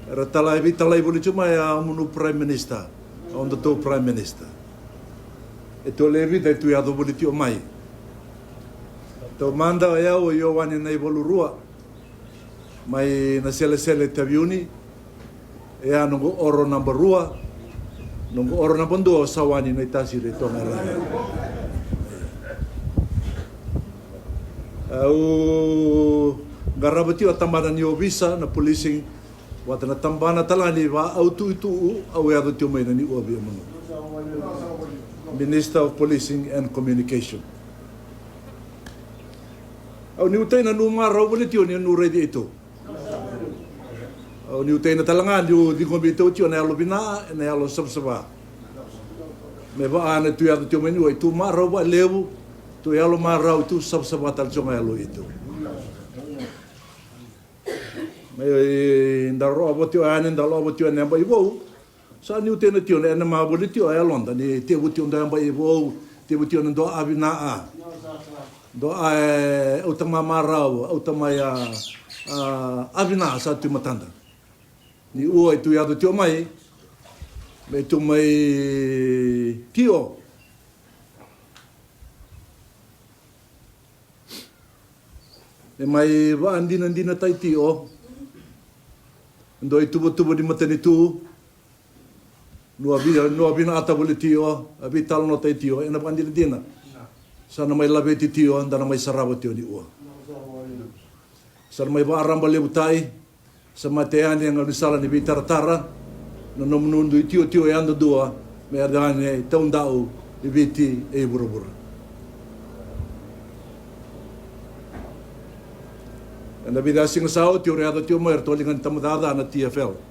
Ratalai vitalai boli cuma ya munu Prime Minister. On the top Prime Minister. Ito levi dai tu ya do boli tio mai. To manda ya o yo wani nei bolu rua. Mai na sele taviuni. E nungu oro number rua. Nungu oro number 2 sawani nei tasi re tonga raya. Au garabati o tambana ni o visa na policing wata na tambana talani wa au tu au ya do tio mai ni o bi mano. Minister of Policing and Communication. Au ni utai na nu marau bole tio ni nu ready ito. Au ni utai na talanga di kombi tio na alo bina na alo sabsaba. Me va ana tu ya do tio mai ni tu marau ba levu tu ya lo marau tu sabsaba tal jonga alo ito. Me ndaro abotio ane ndalo abotio na ba ibo. Sa ni utena tio na ma boli tio ai londa ni te butio nda ba ibo te butio ndo avina a do ai o tama marau o tama ya avina sa tu matanda ni o tu ya do tio mai me tu mai tio e mai va andina tai tio ndo i tubo di matani tu Nua bina ata boli tio, abi talo no tai tio, ena pandina dina. Sana mai labe ti tio, andana mai sarabo tio ni ua. Sana mai ba aramba le butai, sama te ani ang alisala ni bitaratara, no nomunundu i tio e anda dua, me adane taundau i biti e burubura. Ena bida singa sao tio reado tio mo ertolingan tamadada na TFL.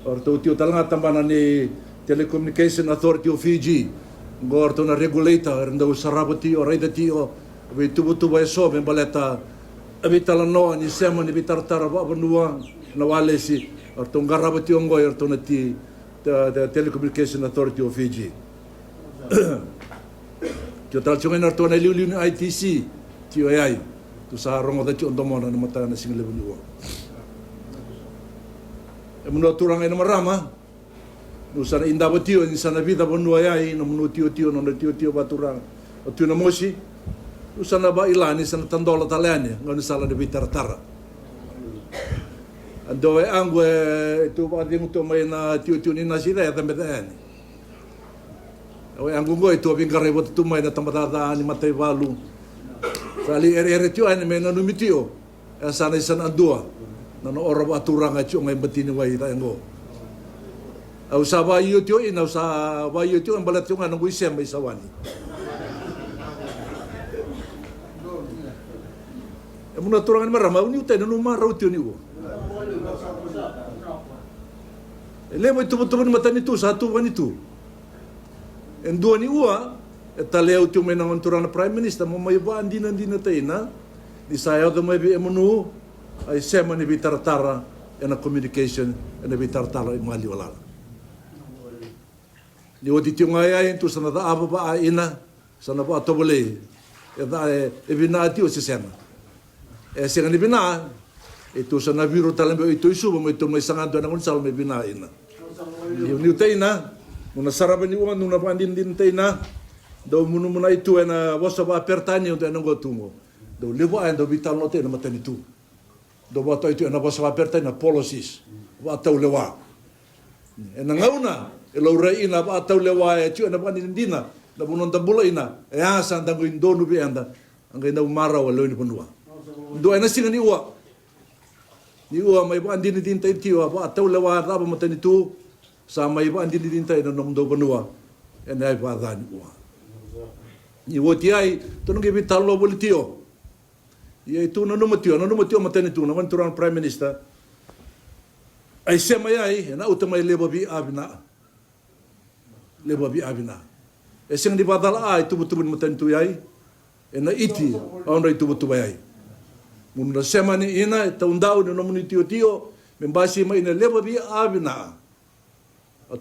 Orto tio talanga tambana ni Telecommunication Authority of Fiji. Gorto na regulator ndo sarabo tio raida tio we tubu e so me baleta abitala no ni sema ni bitartara ba benua na wale si orto ngarabo tio ngoi orto na ti the Telecommunication Authority of Fiji. Tio tal chunga orto na liu ni ITC tio ai tu sa rongo da tio ndomona na mata na single benua. Munu turang ina marama nu sana inda batio ni sana vida bonua ai no munu tio no tio baturang o tio na mosi nu sana ba ilani sana tandola talane ngani sala de bitartara ando e angue tu ba di muto mai na tio ni na sida ya tambetani o angu ngoi tu bingare bot tu mai na tambata ni matai valu sali ere tio ane me na numitio sana andua nano ora ba turanga chu ngai batini wai ta ngo au sa ba io tio ina sa ba io tio ambalat chu ngana ngui sem mai sawani emuna turanga marama uni utai no marau tio ni wo ele mo tu matani tu satu wani tu endo ni ua etaleu tio mena turanga prime minister mo mai ba andina taina di saya do mai bi emunu ai sema ni bitartara ena communication ena bitartara i mali wala ni odi tinga ai tu sana da aba ba ina sana ba tobole e da e bina ti o sesena e se ni bina e tu sana viro talembe i tu isu mo tu mai sanga do na sal me bina ina ni utaina una saraba ni wan una pandin din taina do munu muna itu ena wasa ba pertani o ena gotumo do levo ando vital no te na matani tu do bota itu na basa aperta na policies wa tau lewa e na ngauna e lo rei na ba tau lewa e tu na bani dina na bunon tabula ina e asa ndango indonu bi anda anga ina mara wa lo ni ponua do ena singa ni ua mai ba andini din tai tiwa ba tau lewa ra ba matani tu sa mai ba andini din tai na nom do ponua e na ba dan ua ni wo ti ai to no ge vitalo bol tio ia itu no matio matani tu na turang prime minister ai sema ai na utama lebo bi abina e sing di badal ai tu betul matani tu ai e na iti aonda itu betul ai mun na sema ni ina taundau no muni tio membasi mai na lebo bi abina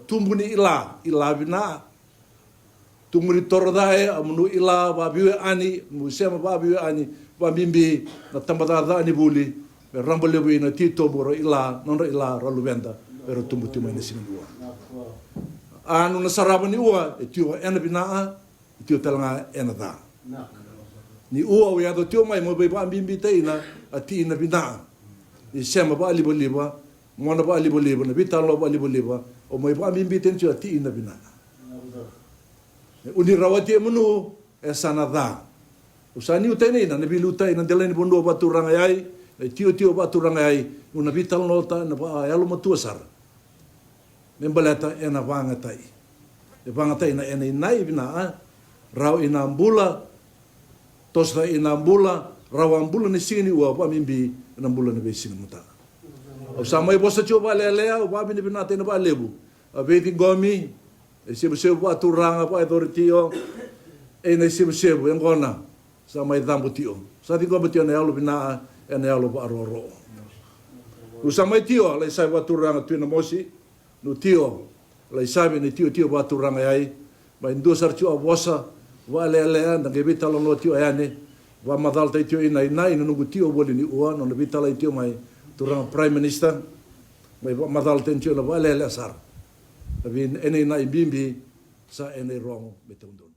tumbu ni ila bina tumuri tordae amunu ila babiwe ani musema babiwe ani pamimbi na tambata ani buli me ramba lebu ina tito boro ila non ra ila ra luvenda pero tumbu tuma ina sini ua anu na saraba ni ua e tio ena binaa e tio talanga ena da ni ua we ado tio mai mo be ba bimbi te ina ati ina binaa i sema ba libo liba mona ba libo liba na bitalo ba libo liba o mo ba bimbi te tio ati ina binaa uni rawati munu e sana da usani utene ina ne biluta ina deleni bondo ba turanga yai e tio ba turanga yai una vital nota na ba alo matua sar membaleta ena vanga tai e vanga tai na ena inai vina rau ina ambula tosta ina ambula rau ambula ni sini ua ba mimbi na ambula na besini muta usama bosa tio ba lele o ba bini bina tai na ba lebu a veti gomi e sebu ba turanga ba authority e na sebu ngona sa mai dambu tio sa ti gomi tio na alo bina e na alo ba roro usa mai tio le sai ba turanga tuina mosi no tio le sai ni tio ba turanga ai ba indu sar tio bosa va le anda ke vitalo no tio ane va madal te tio ina no tio boli ni ua no vitala tio mai turanga prime minister mai va madal te tio va le sar abi ene na bimbi sa ene rongo betundon